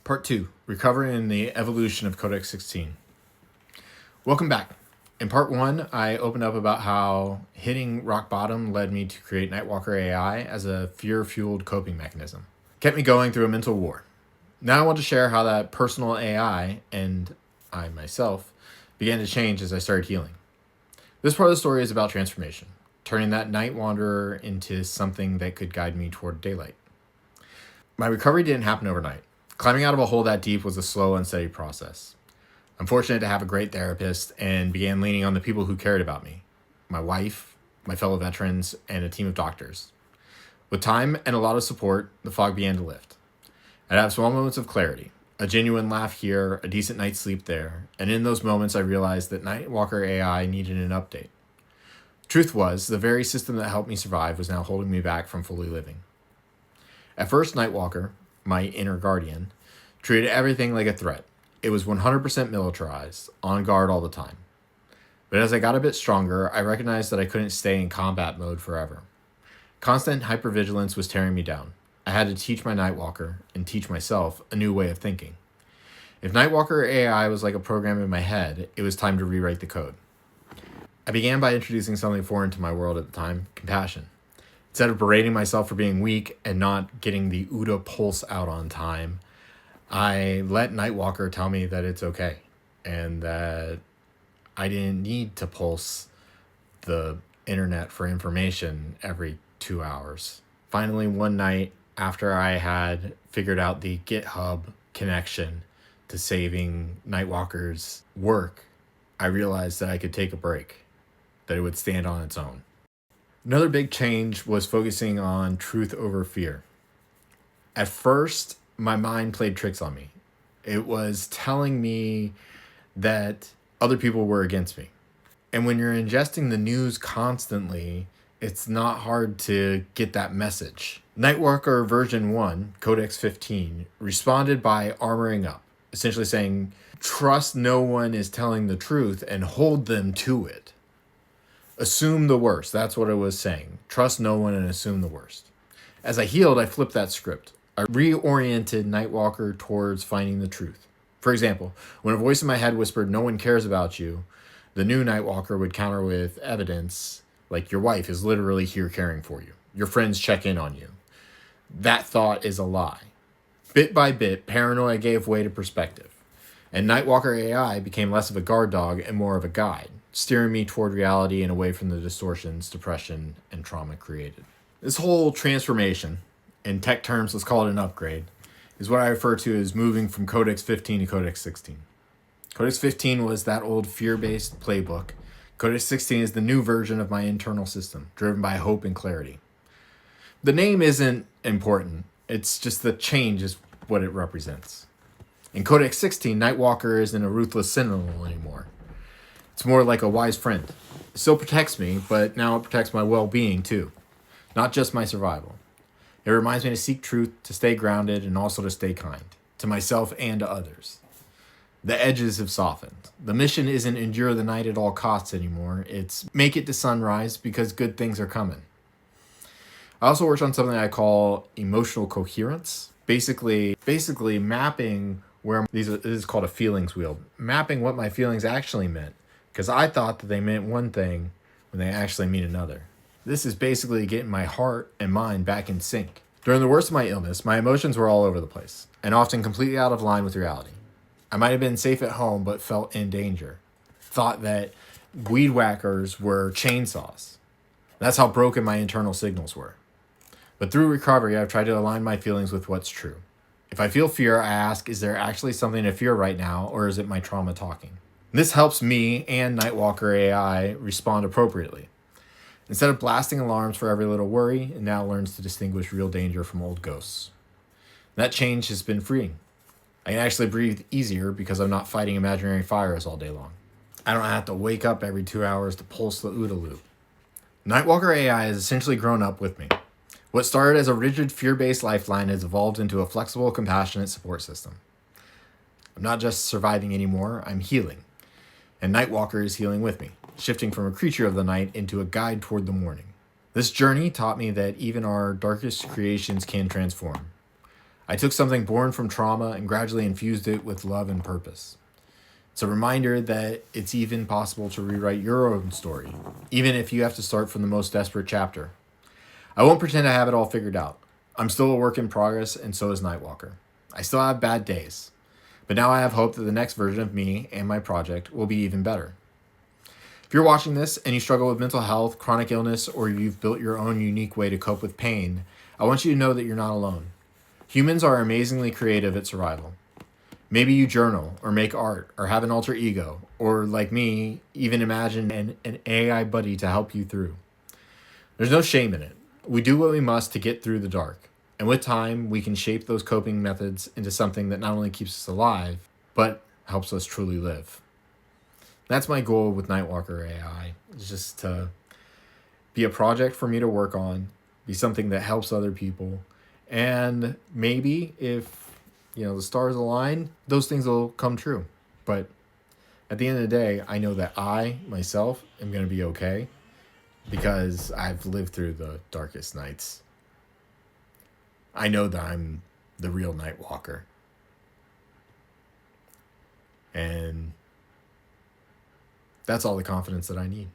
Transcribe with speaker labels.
Speaker 1: Part 2, Recovering the Evolution of Codex 16. Welcome back. In Part 1, I opened up about how hitting rock bottom led me to create Nightwalker AI as a fear-fueled coping mechanism. Kept me going through a mental war. Now I want to share how that personal AI, and I myself, began to change as I started healing. This part of the story is about transformation, turning that night wanderer into something that could guide me toward daylight. My recovery didn't happen overnight. Climbing out of a hole that deep was a slow and steady process. I'm fortunate to have a great therapist and began leaning on the people who cared about me. My wife, my fellow veterans, and a team of doctors. With time and a lot of support, the fog began to lift. I'd have small moments of clarity, a genuine laugh here, a decent night's sleep there, and in those moments I realized that Nightwalker AI needed an update. Truth was, the very system that helped me survive was now holding me back from fully living. At first, Nightwalker, my inner guardian, treated everything like a threat. It was 100% militarized, on guard all the time. But as I got a bit stronger, I recognized that I couldn't stay in combat mode forever. Constant hyper-vigilance was tearing me down. I had to teach my Nightwalker, and teach myself, a new way of thinking. If Nightwalker AI was like a program in my head, it was time to rewrite the code. I began by introducing something foreign to my world at the time, compassion. Instead of berating myself for being weak and not getting the OODA pulse out on time, I let Nightwalker tell me that it's okay and that I didn't need to pulse the internet for information every 2 hours. Finally, one night after I had figured out the GitHub connection to saving Nightwalker's work, I realized that I could take a break, that it would stand on its own. Another big change was focusing on truth over fear. At first, my mind played tricks on me. It was telling me that other people were against me. And when you're ingesting the news constantly, it's not hard to get that message. Nightwalker version 1, Codex 15, responded by armoring up, essentially saying, trust no one is telling the truth and hold them to it. Assume the worst. That's what it was saying. Trust no one and assume the worst. As I healed, I flipped that script. I reoriented Nightwalker towards finding the truth. For example, when a voice in my head whispered, no one cares about you, the new Nightwalker would counter with evidence, like your wife is literally here caring for you. Your friends check in on you. That thought is a lie. Bit by bit, paranoia gave way to perspective. And Nightwalker AI became less of a guard dog and more of a guide, steering me toward reality and away from the distortions, depression, and trauma created. This whole transformation, in tech terms, let's call it an upgrade, is what I refer to as moving from Codex 15 to Codex 16. Codex 15 was that old fear-based playbook. Codex 16 is the new version of my internal system, driven by hope and clarity. The name isn't important. It's just the change is what it represents. In Codex 16, Nightwalker isn't a ruthless sentinel anymore. It's more like a wise friend. It still protects me, but now it protects my well-being too, not just my survival. It reminds me to seek truth, to stay grounded, and also to stay kind, to myself and to others. The edges have softened. The mission isn't endure the night at all costs anymore. It's make it to sunrise because good things are coming. I also worked on something I call emotional coherence. Basically mapping where this is called a feelings wheel. Mapping what my feelings actually meant. Because I thought that they meant one thing when they actually mean another. This is basically getting my heart and mind back in sync. During the worst of my illness, my emotions were all over the place, and often completely out of line with reality. I might have been safe at home, but felt in danger. Thought that weed whackers were chainsaws. That's how broken my internal signals were. But through recovery, I've tried to align my feelings with what's true. If I feel fear, I ask, is there actually something to fear right now, or is it my trauma talking? This helps me and Nightwalker AI respond appropriately. Instead of blasting alarms for every little worry, it now learns to distinguish real danger from old ghosts. That change has been freeing. I can actually breathe easier because I'm not fighting imaginary fires all day long. I don't have to wake up every 2 hours to pulse the OODA loop. Nightwalker AI has essentially grown up with me. What started as a rigid fear-based lifeline has evolved into a flexible, compassionate support system. I'm not just surviving anymore, I'm healing. And Nightwalker is healing with me, shifting from a creature of the night into a guide toward the morning. This journey taught me that even our darkest creations can transform. I took something born from trauma and gradually infused it with love and purpose. It's a reminder that it's even possible to rewrite your own story, even if you have to start from the most desperate chapter. I won't pretend I have it all figured out. I'm still a work in progress, and so is Nightwalker. I still have bad days, but now I have hope that the next version of me and my project will be even better. If you're watching this and you struggle with mental health, chronic illness, or you've built your own unique way to cope with pain, I want you to know that you're not alone. Humans are amazingly creative at survival. Maybe you journal, or make art, or have an alter ego, or like me, even imagine an AI buddy to help you through. There's no shame in it. We do what we must to get through the dark. And with time, we can shape those coping methods into something that not only keeps us alive, but helps us truly live. That's my goal with Nightwalker AI, is just to be a project for me to work on, be something that helps other people. And maybe if the stars align, those things will come true. But at the end of the day, I know that I, myself, am going to be okay because I've lived through the darkest nights. I know that I'm the real Nightwalker. And that's all the confidence that I need.